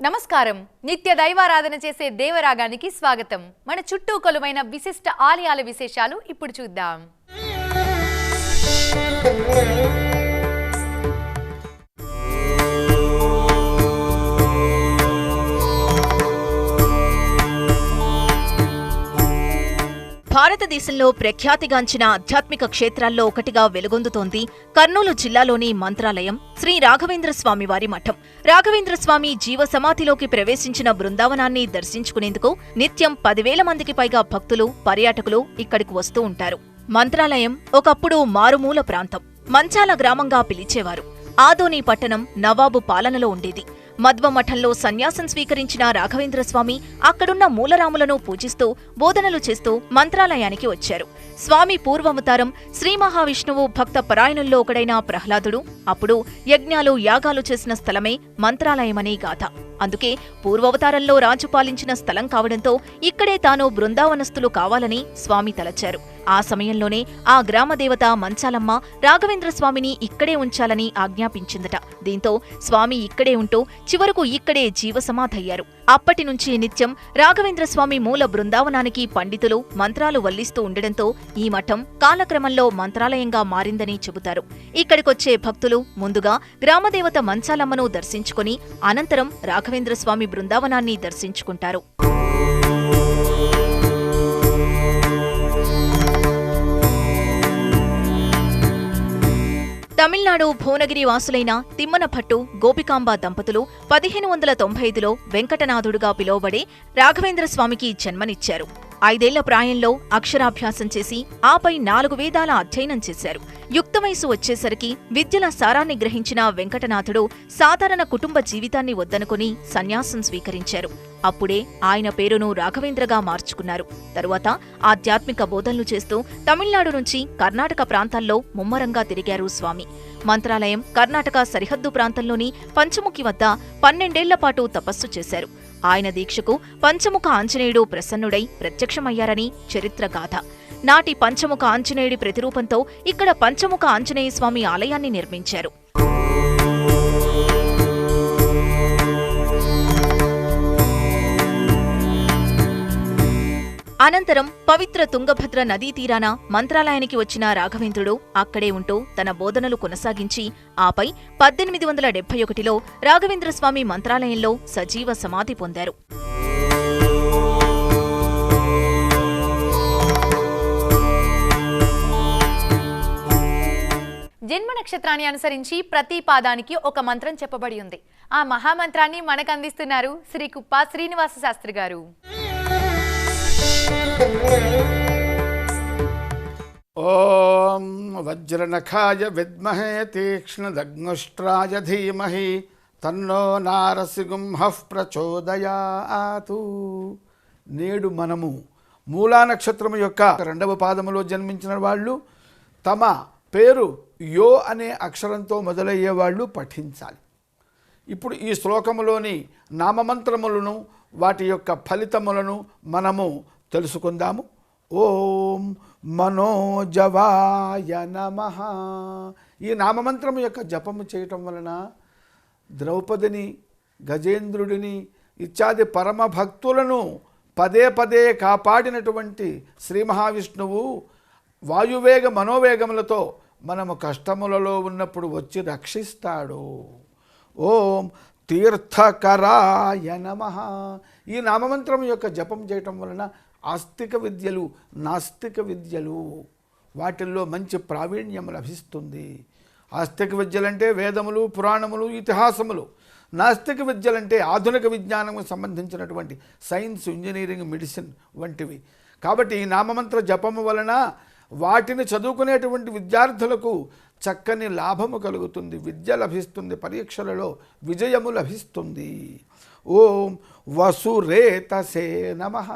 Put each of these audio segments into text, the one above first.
నమస్కారం. నిత్య దైవారాధన చేసే దేవరాగానికి స్వాగతం. మన చుట్టూ కొలువైన విశిష్ట ఆలయాల విశేషాలు ఇప్పుడు చూద్దాం. భారతదేశంలో ప్రఖ్యాతిగాంచిన ఆధ్యాత్మిక క్షేత్రాల్లో ఒకటిగా వెలుగొందుతోంది కర్నూలు జిల్లాలోని మంత్రాలయం శ్రీ రాఘవేంద్ర స్వామి వారి మఠం. రాఘవేంద్ర స్వామి జీవ సమాధిలోకి ప్రవేశించిన బృందావనాన్ని దర్శించుకునేందుకు నిత్యం 10,000 మందికి పైగా భక్తులు, పర్యాటకులు ఇక్కడికి వస్తూ ఉంటారు. మంత్రాలయం ఒకప్పుడు మారుమూల ప్రాంతం, మంచాల గ్రామంగా పిలిచేవారు. ఆదోని పట్టణం నవాబు పాలనలో ఉండేది. మధ్వ మఠంలో సన్యాసం స్వీకరించిన రాఘవేంద్రస్వామి అక్కడున్న మూలరాములను పూజిస్తూ బోధనలు చేస్తూ మంత్రాలయానికి వచ్చారు. స్వామి పూర్వవతారం శ్రీ మహావిష్ణువు భక్త పరాయణుల్లో ఒకడైన ప్రహ్లాదుడు అప్పుడు యజ్ఞాలు, యాగాలు చేసిన స్థలమే మంత్రాలయమనే గాథ. అందుకే పూర్వవతారంలో రాజు పాలించిన స్థలం కావడంతో ఇక్కడే తాను బృందావనస్తులు కావాలని స్వామి తలచారు. ఆ సమయంలోనే ఆ గ్రామదేవత మంచాలమ్మ రాఘవేంద్రస్వామిని ఇక్కడే ఉంచాలని ఆజ్ఞాపించిందట. దీంతో స్వామి ఇక్కడే ఉంటూ చివరకు ఇక్కడే జీవసమాధయ్యారు. అప్పటినుంచి నిత్యం రాఘవేంద్రస్వామి మూల బృందావనానికి పండితులు మంత్రాలు వల్లిస్తూ ఉండడంతో ఈ మఠం కాలక్రమంలో మంత్రాలయంగా మారిందని చెబుతారు. ఇక్కడికొచ్చే భక్తులు ముందుగా గ్రామదేవత మంచాలమ్మను దర్శించుకుని అనంతరం రాఘవేంద్రస్వామి బృందావనాన్ని దర్శించుకుంటారు. తమిళనాడు భువనగిరి వాసులైన తిమ్మనభట్టు, గోపికాంబ దంపతులు 1595లో వెంకటనాథుడుగా పిలువబడే రాఘవేంద్రస్వామికి జన్మనిచ్చారు. 5 ఏళ్ల ప్రాయంలో అక్షరాభ్యాసం చేసి ఆపై 4 వేదాల అధ్యయనం చేశారు. యుక్త వయసు వచ్చేసరికి విద్యల సారాన్ని గ్రహించిన వెంకటనాథుడు సాధారణ కుటుంబ జీవితాన్ని వద్దనుకుని సన్యాసం స్వీకరించారు. అప్పుడే ఆయన పేరును రాఘవేంద్రగా మార్చుకున్నారు. తరువాత ఆధ్యాత్మిక బోధనలు చేస్తూ తమిళనాడు నుంచి కర్ణాటక ప్రాంతాల్లో ముమ్మరంగా తిరిగారు స్వామి. మంత్రాలయం కర్ణాటక సరిహద్దు ప్రాంతంలోని పంచముఖి వద్ద 12 ఏళ్ల పాటు తపస్సు చేశారు. ఆయన దీక్షకు పంచముఖ ఆంజనేయుడు ప్రసన్నుడై ప్రత్యక్షమయ్యారని చరిత్రగాథ. నాటి పంచముఖ ఆంజనేయుడి ప్రతిరూపంతో ఇక్కడ పంచముఖ ఆంజనేయ స్వామి ఆలయాన్ని నిర్మించారు. అనంతరం పవిత్ర తుంగభద్ర నదీ తీరాన మంత్రాలయానికి వచ్చిన రాఘవేంద్రుడు అక్కడే ఉంటూ తన బోధనలు కొనసాగించి ఆపై 1871లో రాఘవేంద్రస్వామి మంత్రాలయంలో సజీవ సమాధి పొందారు. జన్మ నక్షత్రాన్ని అనుసరించి ప్రతి పాదానికి ఒక మంత్రం చెప్పబడి ఉంది. ఆ మహామంత్రాన్ని మనకు అందిస్తున్నారు శ్రీ కుప్ప శ్రీనివాస శాస్త్రి గారు. ఓం వజ్రనఖాయ విద్మహే తీక్ష్ణదగ్నుష్ట్రాయ ధీమహి తన్నో నారసింహః ప్రచోదయాతు. నేడు మనము మూలా నక్షత్రము యొక్క 2వ పాదములో జన్మించిన వాళ్ళు తమ పేరు యో అనే అక్షరంతో మొదలయ్యే వాళ్ళు పఠించాలి. ఇప్పుడు ఈ శ్లోకములోని నామమంత్రములను వాటి యొక్క ఫలితములను మనము తెలుసుకుందాము. ఓం మనోజవాయ నమః. ఈ నామమంత్రము యొక్క జపము చేయటం వలన ద్రౌపదిని, గజేంద్రుడిని ఇత్యాది పరమ భక్తులను పదే పదే కాపాడినటువంటి శ్రీ మహావిష్ణువు వాయువేగ మనోవేగములతో మనము కష్టములలో ఉన్నప్పుడు వచ్చి రక్షిస్తాడు. ఓం తీర్థకరాయ నమః. ఈ నామమంత్రం యొక్క జపం చేయటం వలన ఆస్తిక విద్యలు, నాస్తిక విద్యలు వాటిల్లో మంచి ప్రావీణ్యం లభిస్తుంది. ఆస్తిక విద్యలంటే వేదములు, పురాణములు, ఇతిహాసములు. నాస్తిక విద్యలంటే ఆధునిక విజ్ఞానము సంబంధించినటువంటి సైన్స్, ఇంజనీరింగ్, మెడిసిన్ వంటివి. కాబట్టి ఈ నామమంత్ర జపము వలన వాటిని చదువుకునేటువంటి విద్యార్థులకు చక్కని లాభము కలుగుతుంది, విద్య లభిస్తుంది, పరీక్షలలో విజయము లభిస్తుంది. ఓం వసురేతసే నమః.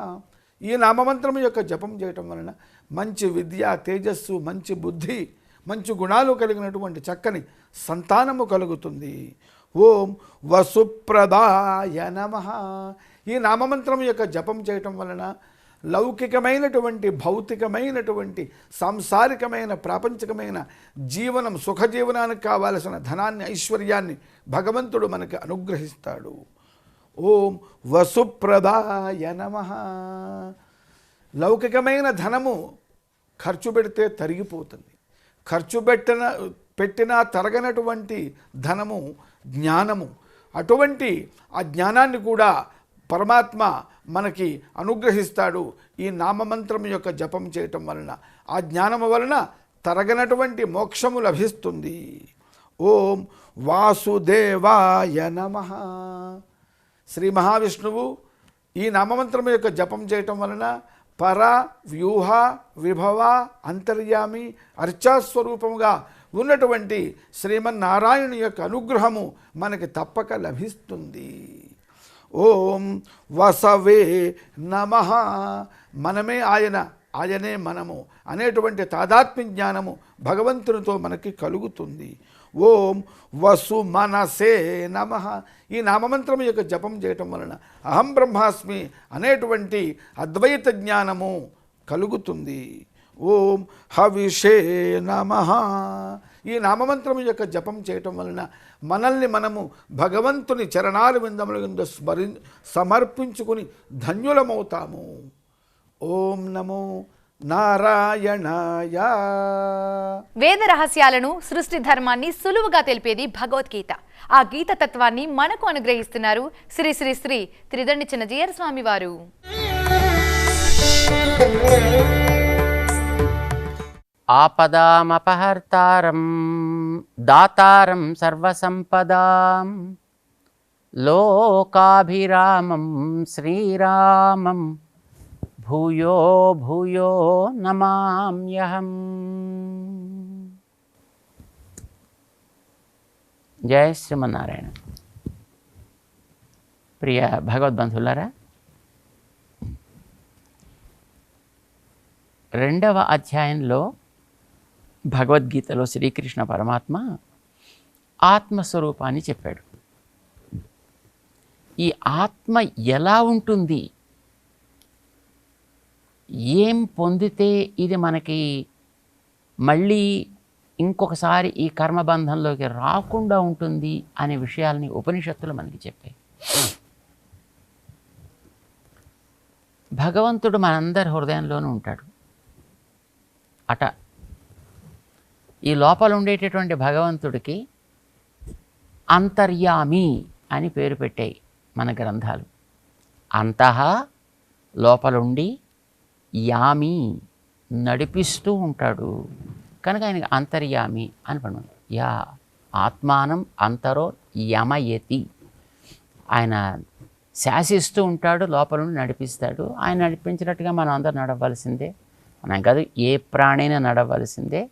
ఈ నామమంత్రం యొక్క జపం చేయటం వలన మంచి విద్య, తేజస్సు, మంచి బుద్ధి, మంచి గుణాలు కలిగినటువంటి చక్కని సంతానము కలుగుతుంది. ఓం వసుప్రదాయ నమః. ఈ నామమంత్రం యొక్క జపం చేయటం వలన లౌకికమైనటువంటి, భౌతికమైనటువంటి, సాంసారికమైన, ప్రాపంచికమైన జీవనం, సుఖజీవనానికి కావలసిన ధనాన్ని, ఐశ్వర్యాన్ని భగవంతుడు మనకి అనుగ్రహిస్తాడు. ఓం వసుప్రదాయ నమః. లౌకికమైన ధనము ఖర్చు పెడితే తరిగిపోతుంది. ఖర్చు పెట్టినా తరగనటువంటి ధనము జ్ఞానము. అటువంటి ఆ జ్ఞానాన్ని కూడా పరమాత్మ మనకి అనుగ్రహిస్తాడు ఈ నామమంత్రం యొక్క జపం చేయటం వలన. ఆ జ్ఞానము వలన తరగనటువంటి మోక్షము లభిస్తుంది. ఓం వాసుదేవాయ నమః. శ్రీ మహావిష్ణువు ఈ నామమంత్రం యొక్క జపం చేయటం వలన పర, వ్యూహ, విభవ, అంతర్యామి, అర్చాస్వరూపముగా ఉన్నటువంటి శ్రీమన్నారాయణుని యొక్క అనుగ్రహము మనకి తప్పక లభిస్తుంది. ఓం వసవే నమః. మనమే ఆయన, ఆయనే మనము అనేటువంటి తాదాత్మ్య జ్ఞానము భగవంతునితో మనకి కలుగుతుంది. ఓం వసు మనసే నమః. ఈ నామమంత్రం యొక్క జపం చేయటం వలన అహం బ్రహ్మాస్మి అనేటువంటి అద్వైత జ్ఞానము కలుగుతుంది. ఓం హవిషే నమః. ఈ నామమంత్రం యొక్క జపం చేయటం వలన మనల్ని మనము భగవంతుని చరణాల విందముల కింద సమర్పించుకుని ధన్యులమవుతాము. ఓం నమో నారాయణాయ. వేద రహస్యాలను, సృష్టి ధర్మాన్ని సులువుగా తెలిపేది భగవద్గీత. ఆ గీత తత్వాన్ని మనకు అనుగ్రహిస్తున్నారు శ్రీ శ్రీ శ్రీ త్రిదండి చిన్నజీయర్ స్వామి వారు. ఆపదామపహర్తారం దాతారం సర్వసంపదాం లోకాభిరామం శ్రీరామం భూయో భూయో నమామ్యహం. జయ శ్రీమన్నారాయణ. ప్రియ భగవద్బంధులారా, 2వ అధ్యాయంలో భగవద్గీతలో శ్రీకృష్ణ పరమాత్మ ఆత్మస్వరూపాన్ని చెప్పాడు. ఈ ఆత్మ ఎలా ఉంటుంది, ఏం పొందితే ఇది మనకి మళ్ళీ ఇంకొకసారి ఈ కర్మబంధంలోకి రాకుండా ఉంటుంది అనే విషయాల్ని ఉపనిషత్తులు మనకి చెప్పాయి. భగవంతుడు మనందరి హృదయంలోనూ ఉంటాడు. అట ఈ లోపల ఉండేటటువంటి భగవంతుడికి అంతర్యామి అని పేరు పెట్టాయి మన గ్రంథాలు. అంతః లోపలుండి, యామి నడిపిస్తూ ఉంటాడు కనుక ఆయనకి అంతర్యామి అని పడు. యా ఆత్మానం అంతరో యమయతి. ఆయన శాసిస్తూ ఉంటాడు, లోపల నుండి నడిపిస్తాడు. ఆయన నడిపించినట్టుగా మనం అందరూ నడవలసిందే. మనం కాదు, ఏ ప్రాణైనా నడవలసిందే.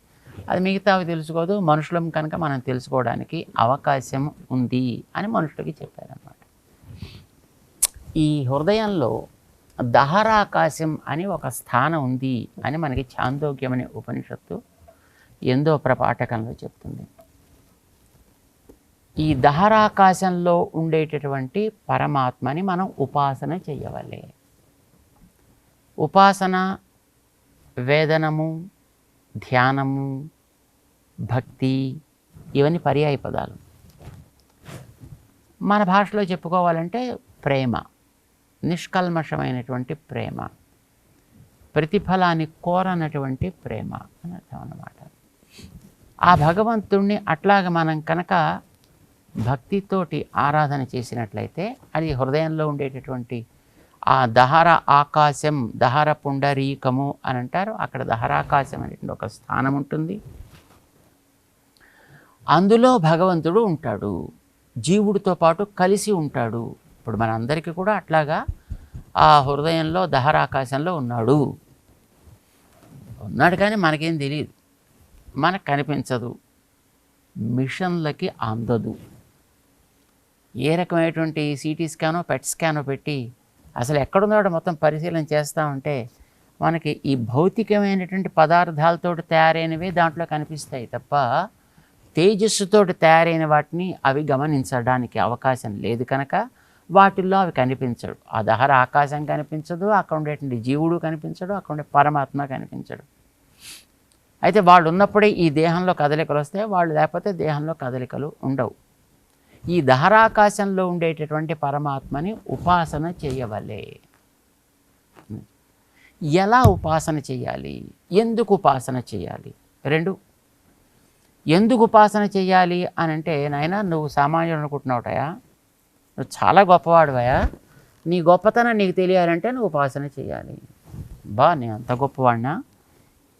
అది మిగతావి తెలుసుకోదు. మనుషులం కనుక మనం తెలుసుకోవడానికి అవకాశం ఉంది అని మనుషులకి చెప్పారన్నమాట. ఈ హృదయంలో దహరాకాశం అని ఒక స్థానం ఉంది అని మనకి ఛాందోగ్యం అనే ఉపనిషత్తు 8వ ప్రపాఠకంలో చెప్తుంది. ఈ దహరాకాశంలో ఉండేటటువంటి పరమాత్మని మనం ఉపాసన చేయవలే. ఉపాసన, వేదనము, ధ్యానము, భక్తి ఇవన్నీ పర్యాయ పదాలు. మన భాషలో చెప్పుకోవాలంటే ప్రేమ, నిష్కల్మషమైనటువంటి ప్రేమ, ప్రతిఫలాన్ని కోరనటువంటి ప్రేమ అని అర్థం అన్నమాట. ఆ భగవంతుణ్ణి అట్లాగా మనం కనుక భక్తితోటి ఆరాధన చేసినట్లయితే అది హృదయంలో ఉండేటటువంటి ఆ దహర ఆకాశం, దహర పుండరీకము అని అంటారు. అక్కడ దహరాకాశం అనేటువంటి ఒక స్థానం ఉంటుంది. అందులో భగవంతుడు ఉంటాడు, జీవుడితో పాటు కలిసి ఉంటాడు. ఇప్పుడు మనందరికీ కూడా అట్లాగా ఆ హృదయంలో దహరాకాశంలో ఉన్నాడు కానీ మనకేం తెలియదు, మనకు కనిపించదు, మిషన్లకి అందదు. ఏ రకమైనటువంటి సిటీ స్కానో పెట్ స్కానో పెట్టి అసలు ఎక్కడున్నాడో మొత్తం పరిశీలన చేస్తామంటే మనకి ఈ భౌతికమైనటువంటి పదార్థాలతో తయారైనవే దాంట్లో కనిపిస్తాయి తప్ప తేజస్సుతో తయారైన వాటిని అవి గమనించడానికి అవకాశం లేదు కనుక వాటిల్లో అవి కనిపించడు. ఆ దహర ఆకాశం కనిపించదు, అక్కడ ఉండేటువంటి జీవుడు కనిపించడు, అక్కడ ఉండే పరమాత్మ కనిపించడు. అయితే వాళ్ళు ఉన్నప్పుడే ఈ దేహంలో కదలికలు వస్తాయి, వాళ్ళు లేకపోతే దేహంలో కదలికలు ఉండవు. ఈ దహరాకాశంలో ఉండేటటువంటి పరమాత్మని ఉపాసన చేయవలే. ఎలా ఉపాసన చేయాలి, ఎందుకు ఉపాసన చేయాలి? రెండు. ఎందుకు ఉపాసన చేయాలి అని అంటే, నాయనా నువ్వు సామాన్యుడు అనుకుంటున్నావుటయా, నువ్వు చాలా గొప్పవాడువయా, నీ గొప్పతనం నీకు తెలియాలంటే నువ్వు ఉపాసన చేయాలి. నేను అంత గొప్పవాడినా?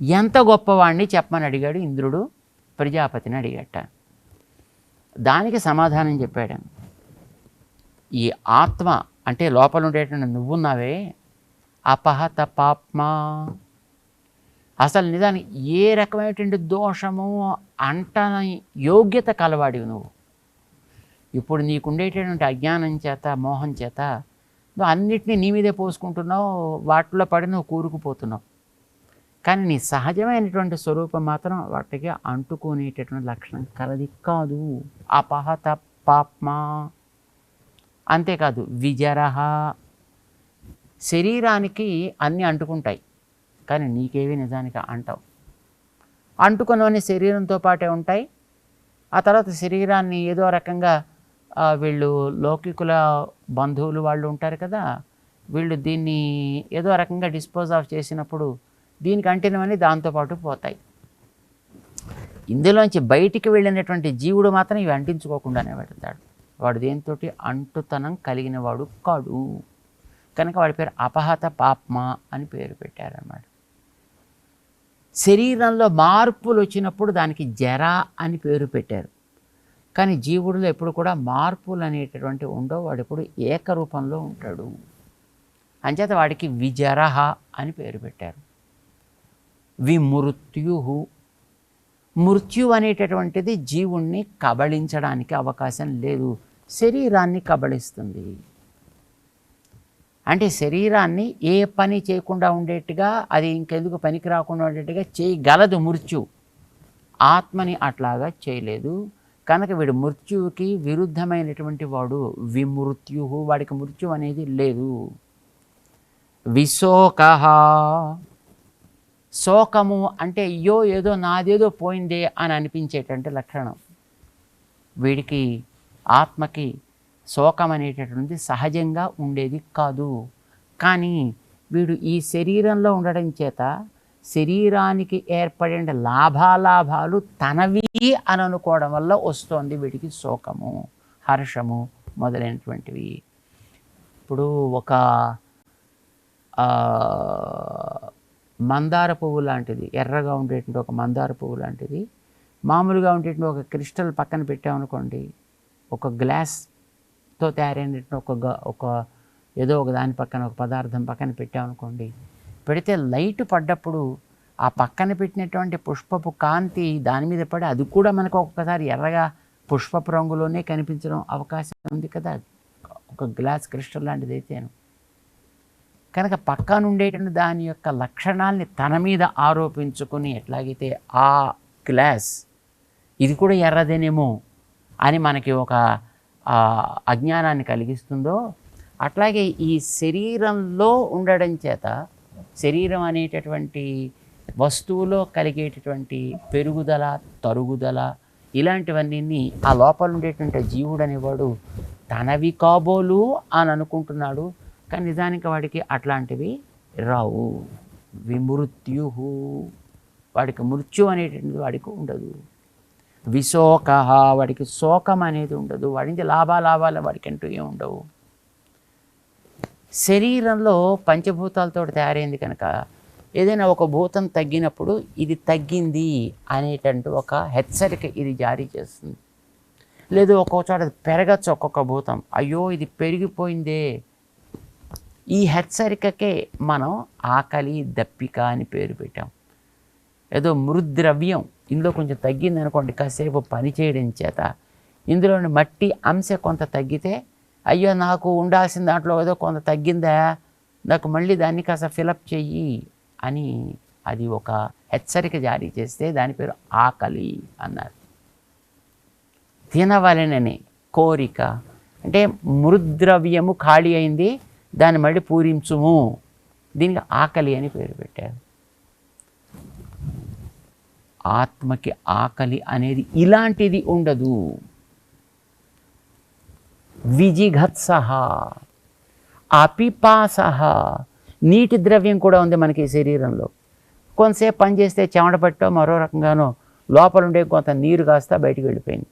ఎంత గొప్పవాడిని చెప్పమని అడిగాడు ఇంద్రుడు ప్రజాపతిని అడిగట. దానికి సమాధానం చెప్పాడు. ఈ ఆత్మ అంటే లోపల ఉండేటువంటి నువ్వున్నావే, అపహత పాప్మా, అసలు నిజానికి ఏ రకమైనటువంటి దోషము అంటని యోగ్యత కలవాడివి నువ్వు. ఇప్పుడు నీకుండేటటువంటి అజ్ఞానం చేత, మోహం చేత నువ్వు అన్నిటినీ నీ మీదే పోసుకుంటున్నావు, వాటిలో పడి నువ్వు కూరుకుపోతున్నావు. కానీ నీ సహజమైనటువంటి స్వరూపం మాత్రం వాటికి అంటుకునేటటువంటి లక్షణం కలది కాదు. అపహత పాప్మా. అంతేకాదు విజరహ, శరీరానికి అన్నీ అంటుకుంటాయి కానీ నీకేవి నిజానికి అంటవు. అంటుకున్నవన్నీ శరీరంతో పాటే ఉంటాయి. ఆ తర్వాత శరీరాన్ని ఏదో రకంగా వీళ్ళు లౌకికుల బంధువులు వాళ్ళు ఉంటారు కదా, వీళ్ళు దీన్ని ఏదో రకంగా డిస్పోజ్ ఆఫ్ చేసినప్పుడు దీనికి అంటినవన్నీ దాంతోపాటు పోతాయి. ఇందులోంచి బయటికి వెళ్ళినటువంటి జీవుడు మాత్రం ఇవి అంటించుకోకుండానే పెడతాడు. వాడు దేనితోటి అంటుతనం కలిగిన వాడు కాడు. కనుక వాడి పేరు అపహత పాప్మ అని పేరు పెట్టారన్నమాట. శరీరంలో మార్పులు వచ్చినప్పుడు దానికి జర అని పేరు పెట్టారు. కానీ జీవుడిలో ఎప్పుడు కూడా మార్పులు అనేటటువంటి ఉండవు. వాడు ఎప్పుడు ఏకరూపంలో ఉంటాడు. అంచేత వాడికి విజరహ అని పేరు పెట్టారు. విమృత్యు, మృత్యు అనేటటువంటిది జీవుణ్ణి కబళించడానికి అవకాశం లేదు. శరీరాన్ని కబళిస్తుంది. అంటే శరీరాన్ని ఏ పని చేయకుండా ఉండేట్టుగా, అది ఇంకెందుకు పనికి రాకుండా ఉండేట్టుగా చేయగలదు మృత్యు. ఆత్మని అట్లాగా చేయలేదు. కనుక వీడు మృత్యువుకి విరుద్ధమైనటువంటి వాడు. విమృత్యు, వాడికి మృత్యు అనేది లేదు. విశోక, శోకము అంటే అయ్యో ఏదో నాదేదో పోయిందే అని అనిపించేటటువంటి లక్షణం. వీడికి ఆత్మకి శోకం అనేటటువంటిది సహజంగా ఉండేది కాదు. కానీ వీడు ఈ శరీరంలో ఉండడం చేత శరీరానికి ఏర్పడిన లాభాలాభాలు తనవి అని అనుకోవడం వల్ల వస్తోంది వీడికి శోకము, హర్షము మొదలైనటువంటివి. ఇప్పుడు ఒక మందార పువ్వు లాంటిది, ఎర్రగా ఉండేటువంటి ఒక మందార పువ్వు లాంటిది మామూలుగా ఉండేటువంటి ఒక క్రిస్టల్ పక్కన పెట్టామనుకోండి, ఒక గ్లాస్తో తయారైనటువంటి ఒక ఏదో ఒక దాని పక్కన ఒక పదార్థం పక్కన పెట్టామనుకోండి, పెడితే లైట్ పడ్డప్పుడు ఆ పక్కన పెట్టినటువంటి పుష్పపు కాంతి దాని మీద పడి అది కూడా మనకు ఒక్కసారి ఎర్రగా పుష్పపు రంగులోనే కనిపించడం అవకాశం ఉంది కదా, ఒక గ్లాస్ క్రిస్టల్ లాంటిది అయితేను. కనుక పక్కన ఉండేటువంటి దాని యొక్క లక్షణాలని తన మీద ఆరోపించుకుని ఎట్లాగైతే ఆ గ్లాస్ ఇది కూడా ఎర్రదేనేమో అని మనకి ఒక అజ్ఞానాన్ని కలిగిస్తుందో, అట్లాగే ఈ శరీరంలో ఉండడం చేత శరీరం అనేటటువంటి వస్తువులో కలిగేటటువంటి పెరుగుదల, తరుగుదల ఇలాంటివన్నీ ఆ లోపల ఉండేటువంటి జీవుడు అనేవాడు తనవి కాబోలు అని అనుకుంటున్నాడు. కానీ నిజానికి వాడికి అట్లాంటివి రావు. విమృత్యు, వాడికి మృత్యు అనేటువంటిది వాడికి ఉండదు. విశోక, వాడికి శోకం అనేది ఉండదు. వాడికి లాభాలాభాలు వాడికి అంటూ ఏమి ఉండవు. శరీరంలో పంచభూతాలతో తయారైంది కనుక ఏదైనా ఒక భూతం తగ్గినప్పుడు ఇది తగ్గింది అనేటంటూ ఒక హెచ్చరిక ఇది జారీ చేస్తుంది. లేదు ఒక్కొక్క చోట పెరగచ్చు ఒక్కొక్క భూతం, అయ్యో ఇది పెరిగిపోయిందే. ఈ హెచ్చరికకే మనం ఆకలి, దప్పిక అని పేరు పెట్టాం. ఏదో మృద్ద్రవ్యం ఇందులో కొంచెం తగ్గింది అనుకోండి, కాసేపు పని చేయడం చేత ఇందులోని మట్టి అంశ కొంత తగ్గితే అయ్యో నాకు ఉండాల్సిన దాంట్లో ఏదో కొంత తగ్గిందా, నాకు మళ్ళీ దాన్ని కాస్త ఫిలప్ చెయ్యి అని అది ఒక హెచ్చరిక జారీ చేస్తే దాని పేరు ఆకలి అన్నారు. తినవలెనని కోరిక అంటే మృద్ద్రవ్యము ఖాళీ అయింది, దాన్ని మళ్ళీ పూరించుము, దీనికి ఆకలి అని పేరు పెట్టారు. ఆత్మకి ఆకలి అనేది ఇలాంటిది ఉండదు. విజిఘత్సః, అపిపాసః, నీటి ద్రవ్యం కూడా ఉంది మనకి ఈ శరీరంలో. కొంతసేపు పని చేస్తే చెమట పట్టో మరో రకంగానో లోపల ఉండే కొంత నీరు కాస్త బయటికి వెళ్ళిపోయింది.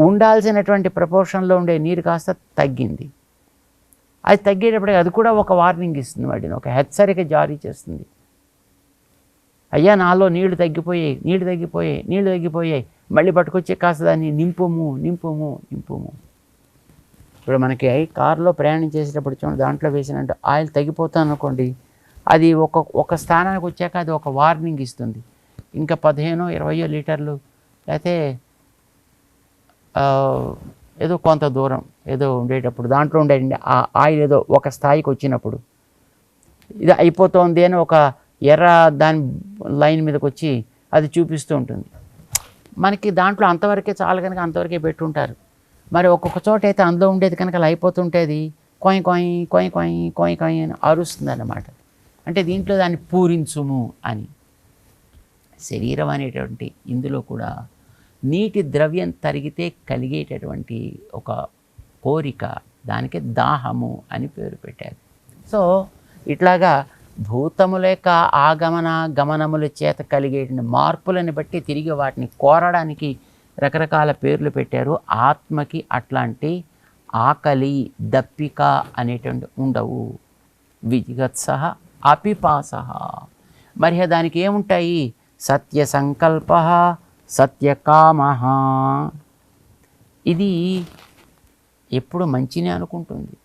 ఉండాల్సినటువంటి ప్రపోర్షన్లో ఉండే నీరు కాస్త తగ్గింది. అది తగ్గేటప్పటికి అది కూడా ఒక వార్నింగ్ ఇస్తుంది, వాటిని ఒక హెచ్చరిక జారీ చేస్తుంది. అయ్యా నాలో నీళ్లు తగ్గిపోయాయి, మళ్ళీ పట్టుకొచ్చి కాస్త దాన్ని నింపుము. ఇప్పుడు మనకి కారులో ప్రయాణం చేసేటప్పుడు చూడండి, దాంట్లో వేసినట్టు ఆయిల్ తగ్గిపోతాను అనుకోండి, అది ఒక స్థానానికి వచ్చాక అది ఒక వార్నింగ్ ఇస్తుంది. ఇంకా 15-20 లీటర్లు లేకపోతే ఏదో కొంత దూరం ఏదో ఉండేటప్పుడు దాంట్లో ఉండే ఆ ఆయిల్ ఏదో ఒక స్థాయికి వచ్చినప్పుడు ఇది అయిపోతుంది అని ఒక ఎర్ర దాని లైన్ మీదకి వచ్చి అది చూపిస్తూ ఉంటుంది. మనకి దాంట్లో అంతవరకే చాలు కనుక అంతవరకే పెట్టుంటారు. మరి ఒక్కొక్క చోట అయితే అందులో ఉండేది కనుక అలా అయిపోతుంటేది కొయ్ కొయ్ కొయ్ కొయ్ కొయ్ కొయ్ అని అరుస్తుంది అన్నమాట. అంటే దీంట్లో దాన్ని పూరించుము అని. శరీరం అనేటువంటి ఇందులో కూడా నీటి ద్రవ్యం తరిగితే కలిగేటటువంటి ఒక కోరిక, దానికి దాహము అని పేరు పెట్టారు. సో ఇట్లాగా భూతముల యొక్క ఆగమన గమనముల చేత కలిగేటువంటి మార్పులను బట్టి తిరిగి వాటిని కోరడానికి రకరకాల పేర్లు పెట్టారు. ఆత్మకి అట్లాంటి ఆకలి దప్పిక అనేటువంటి ఉండవు. విజిగత్సః అపిపాసః. మరి దానికి ఏముంటాయి? సత్య సంకల్ప సత్యకామః. ఇది ఎప్పుడు మంచినే అనుకుంటుంది.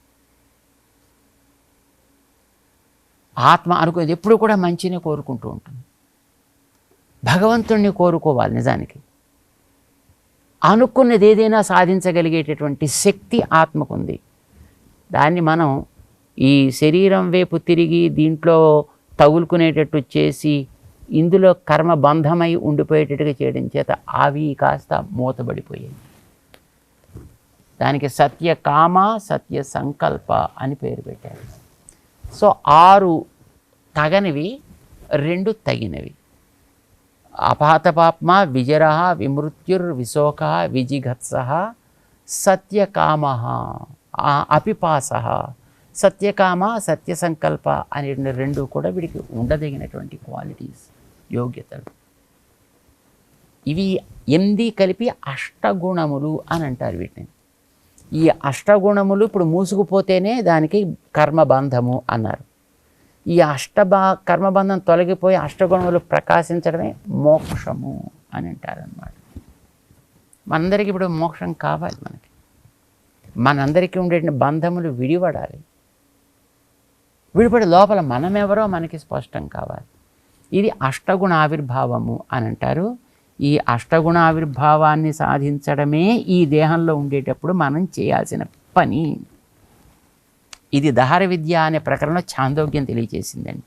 ఆత్మ అనుకునేది ఎప్పుడు కూడా మంచినే కోరుకుంటూ ఉంటుంది. భగవంతుణ్ణి కోరుకోవాలి. నిజానికి అనుకున్నది ఏదైనా సాధించగలిగేటటువంటి శక్తి ఆత్మకుంది. దాన్ని మనం ఈ శరీరం వైపు తిరిగి దీంట్లో తగులుకునేటట్టు చేసి ఇందులో కర్మబంధమై ఉండిపోయేటట్టుగా చేయడం చేత అవి కాస్త మూతబడిపోయాయి. దానికి సత్యకామ సత్య సంకల్ప అని పేరు పెట్టారు. సో 6 తగనివి, 2 తగినవి. అపాతపాప్మ విజర విమృత్యుర్విశోక విజిఘత్సః సత్యకామః అపిపాసః. సత్యకామ సత్య సంకల్ప అనే 2 కూడా వీడికి ఉండదగినటువంటి క్వాలిటీస్, యోగ్యతలు. ఇవి 8 కలిపి అష్టగుణములు అని అంటారు వీటిని. ఈ అష్టగుణములు ఇప్పుడు మూసుకుపోతేనే దానికి కర్మబంధము అన్నారు. ఈ కర్మబంధం తొలగిపోయి అష్టగుణములు ప్రకాశించడమే మోక్షము అని అంటారన్నమాట. మనందరికీ ఇప్పుడు మోక్షం కావాలి. మనందరికీ ఉండే బంధములు విడిపడాలి. విడిపడి లోపల మనమెవరో మనకి స్పష్టం కావాలి. ఇది అష్టగుణ ఆవిర్భావము అని అంటారు. ఈ అష్టగుణ ఆవిర్భావాన్ని సాధించడమే ఈ దేహంలో ఉండేటప్పుడు మనం చేయాల్సిన పని. ఇది దహర విద్య అనే ప్రకరణలో ఛాందోగ్యం తెలియజేసిందండి.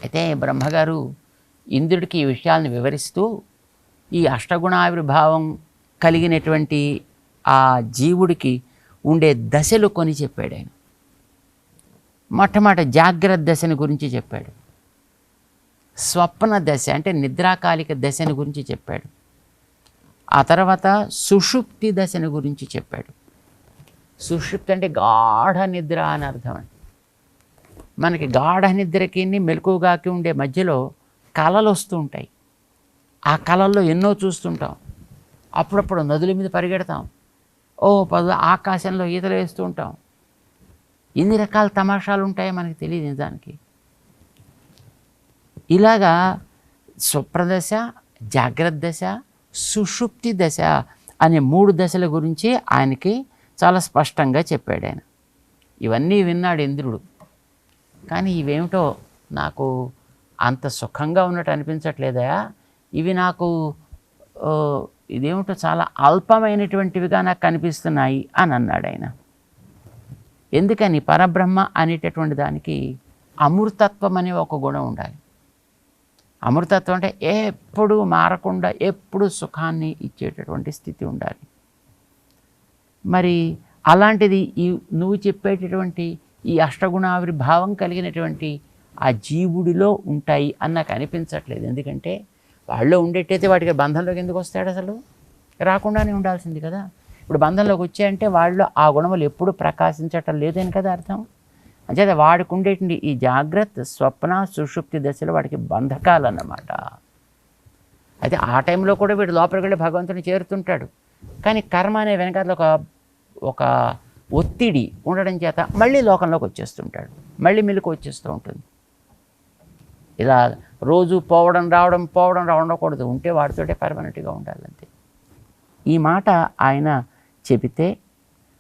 అయితే బ్రహ్మగారు ఇంద్రుడికి ఈ విషయాలను వివరిస్తూ ఈ అష్టగుణావిర్భావం కలిగినటువంటి ఆ జీవుడికి ఉండే దశలు కొని చెప్పాడు ఆయన. మొట్టమొదటి జాగ్రత్త దశని గురించి చెప్పాడు. స్వప్న దశ అంటే నిద్రాకాలిక దశని గురించి చెప్పాడు. ఆ తర్వాత సుషుప్తి దశని గురించి చెప్పాడు. సుషుప్తి అంటే గాఢ నిద్ర అని అర్థం. మనకి గాఢ నిద్రకి మెలకువగాకి ఉండే మధ్యలో కలలు వస్తూ ఉంటాయి. ఆ కలల్లో ఎన్నో చూస్తుంటాం. అప్పుడప్పుడు నదుల మీద పరిగెడతాం, ఆకాశంలో ఈతలు వేస్తూ ఉంటాం. ఎన్ని రకాల తమాషాలు ఉంటాయో మనకి తెలియదు నిజానికి. ఇలాగా స్వప్రదశ, జాగ్రత్త దశ, సుషుప్తి దశ అనే 3 దశల గురించి ఆయనకి చాలా స్పష్టంగా చెప్పాడు ఆయన. ఇవన్నీ విన్నాడు ఇంద్రుడు. కానీ ఇవేమిటో నాకు అంత సుఖంగా ఉన్నట్టు అనిపించట్లేదా, ఇవి నాకు ఇదేమిటో చాలా అల్పమైనటువంటివిగా నాకు కనిపిస్తున్నాయి అని అన్నాడు ఆయన. ఎందుకని? పరబ్రహ్మ అనేటటువంటి దానికి అమృతత్వం అనే ఒక గుణం ఉండాలి. అమృతత్వం అంటే ఎప్పుడు మారకుండా ఎప్పుడు సుఖాన్ని ఇచ్చేటటువంటి స్థితి ఉండాలి. మరి అలాంటిది నువ్వు చెప్పేటటువంటి ఈ అష్టగుణావిర్భావం కలిగినటువంటి ఆ జీవుడిలో ఉంటాయి అని నాకు అనిపించట్లేదు. ఎందుకంటే వాళ్ళు ఉండేటైతే వాటికి బంధంలోకి ఎందుకు వస్తాడు? అసలు రాకుండానే ఉండాల్సింది కదా. ఇప్పుడు బంధంలోకి వచ్చాయంటే వాళ్ళు ఆ గుణములు ఎప్పుడు ప్రకాశించటం లేదని కదా అర్థం. అంచేత వాడికి ఉండేటువంటి ఈ జాగ్రత్త, స్వప్న, సుషుప్తి దశలో వాడికి బంధకాలు అన్నమాట. అయితే ఆ టైంలో కూడా వీడు లోపలికి వెళ్ళి భగవంతుని చేరుతుంటాడు. కానీ కర్మ అనే వెనకాల ఒక ఒత్తిడి ఉండడం చేత మళ్ళీ లోకంలోకి వచ్చేస్తుంటాడు, మళ్ళీ మెలకు వచ్చేస్తూ ఉంటుంది. ఇలా రోజు పోవడం రావడం ఉండకూడదు. ఉంటే వాడితోటే పర్మనెంట్గా ఉండాలంతే. ఈ మాట ఆయన చెబితే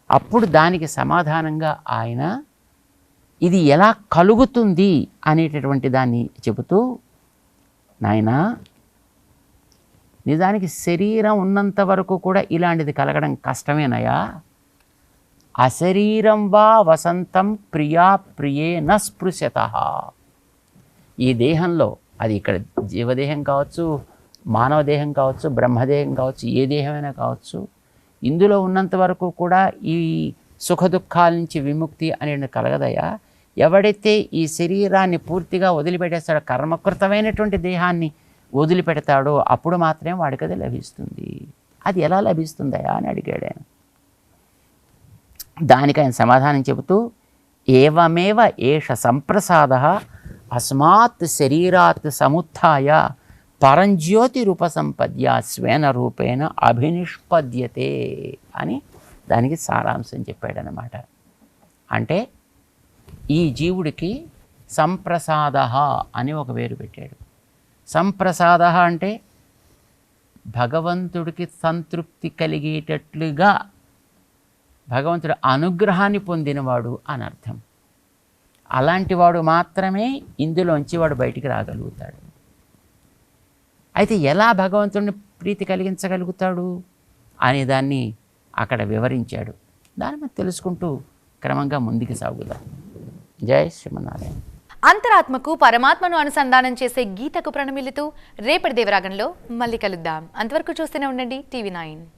అప్పుడు దానికి సమాధానంగా ఆయన ఇది ఎలా కలుగుతుంది అనేటటువంటి దాన్ని చెబుతూ, నాయనా నిజానికి శరీరం ఉన్నంత వరకు కూడా ఇలాంటిది కలగడం కష్టమేనయా. అశరీరం వా వసంతం ప్రియా ప్రియేన స్పృశతః. ఈ దేహంలో, అది ఇక్కడ జీవదేహం కావచ్చు, మానవ దేహం కావచ్చు, బ్రహ్మదేహం కావచ్చు, ఏ దేహమైనా కావచ్చు, ఇందులో ఉన్నంత వరకు కూడా ఈ సుఖ దుఃఖాల నుంచి విముక్తి అనేది కలగదయా. ఎవడైతే ఈ శరీరాన్ని పూర్తిగా వదిలిపెట్టేస్తాడో, కర్మకృతమైనటువంటి దేహాన్ని వదిలిపెడతాడో అప్పుడు మాత్రమే వాడికి అది లభిస్తుంది. అది ఎలా లభిస్తుందయా అని అడిగాడు ఆయన. దానికి ఆయన సమాధానం చెబుతూ, ఏవమేవ ఏష సంప్రసాదః అస్మాత్ శరీరాత్ సముత్థాయ పరంజ్యోతిరుపసంపద్య స్వేన రూపేణ అభినిష్పద్యతే అని దానికి సారాంశం చెప్పాడనమాట. అంటే ఈ జీవుడికి సంప్రసాద అని ఒక పేరు పెట్టాడు. సంప్రసాద అంటే భగవంతుడికి సంతృప్తి కలిగేటట్లుగా భగవంతుడి అనుగ్రహాన్ని పొందినవాడు అని అర్థం. అలాంటి వాడు మాత్రమే ఇందులోంచి వాడు బయటికి రాగలుగుతాడు. అయితే ఎలా భగవంతుడిని ప్రీతి కలిగించగలుగుతాడు అనే దాన్ని అక్కడ వివరించాడు. దాన్ని మనం తెలుసుకుంటూ క్రమంగా ముందుకు సాగుదాం. జై శ్రీమన్నారాయణ. అంతరాత్మకు పరమాత్మను అనుసంధానం చేసే గీతకు ప్రణమిల్లుతూ రేపటి దేవరాగంలో మళ్ళీ కలుద్దాం. అంతవరకు చూస్తూనే ఉండండి TV9.